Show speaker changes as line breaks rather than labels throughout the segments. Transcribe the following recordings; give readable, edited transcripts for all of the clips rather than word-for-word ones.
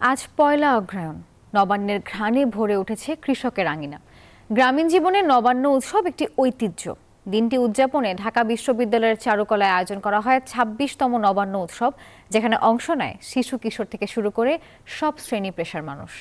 আজ পয়লা অগ্রহায়ণ, নবান্নের ঘ্রাণে ভরে উঠেছে কৃষকের আঙিনা। গ্রামীণ জীবনে নবান্ন উৎসব একটি ঐতিহ্য। দিনটি উদযাপনে ঢাকা বিশ্ববিদ্যালয়ের চারুকলায় আয়োজন করা হয় ২৬তম নবান্ন উৎসব, যেখানে অংশ নেয় শিশু কিশোর থেকে শুরু করে সব শ্রেণী পেশার মানুষ।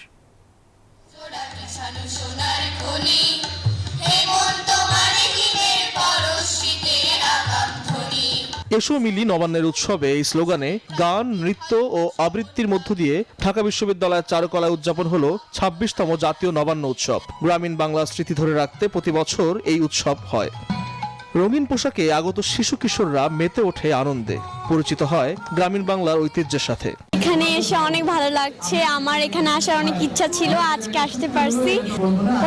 এসো মিলি নবান্নের উৎসবে এই স্লোগানে গান, নৃত্য ও আবৃত্তির মধ্য দিয়ে ঢাকা বিশ্ববিদ্যালয়ের চারুকলায় উদযাপন হলো ২৬তম জাতীয় নবান্ন উৎসব। গ্রামীণ বাংলার স্মৃতি ধরে রাখতে প্রতি বছর এই উৎসব হয়। রঙিন পোশাকে আগত শিশু কিশোররা মেতে ওঠে আনন্দে, পরিচিত হয় গ্রামীণ বাংলার ঐতিহ্যের সাথে।
এখানে এসে অনেক ভালো লাগছে। আমার এখানে আসার অনেক ইচ্ছা ছিল, আজকে আসতে পারছি।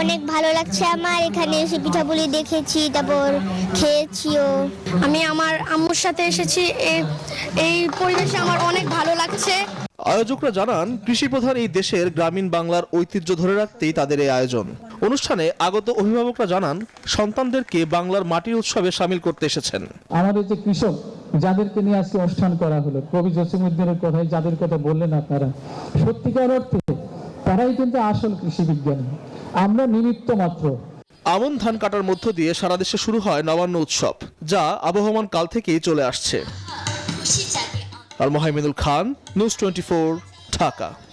অনেক ভালো লাগছে আমার এখানে এসে, পিঠাপুলি দেখেছি, তারপর খেয়েছিও।
আমি আমার আম্মুর সাথে এসেছি, এই পরিবেশে আমার অনেক ভালো লাগছে।
আয়োজকরা জানান, কৃষিপ্রধান এই দেশের গ্রামীণ বাংলার ঐতিহ্য ধরে রাখতেই তাদের এই আয়োজন। অনুষ্ঠানে আগত অভিভাবকরা জানান, সন্তানদেরকে বাংলার মাটির উৎসবে সামিল করতে এসেছেন।
আমাদের যে কৃষক যাদেরকে নিয়ে আজকে অনুষ্ঠান করা হলো, কবি জসিমউদ্দিনের কথাই যাদের কথা বললেন আপনারা, সত্যিকার অর্থে তারাই কিন্তু আসল কৃষি বিজ্ঞানী, আমরা নিমিত্ত মাত্র।
আমন ধান কাটার মধ্য দিয়ে সারা দেশে শুরু হয় নবান্ন উৎসব, যা আবহমান কাল থেকেই চলে আসছে। আর মোহাইমিনুল খান, নিউজ 24, ঢাকা।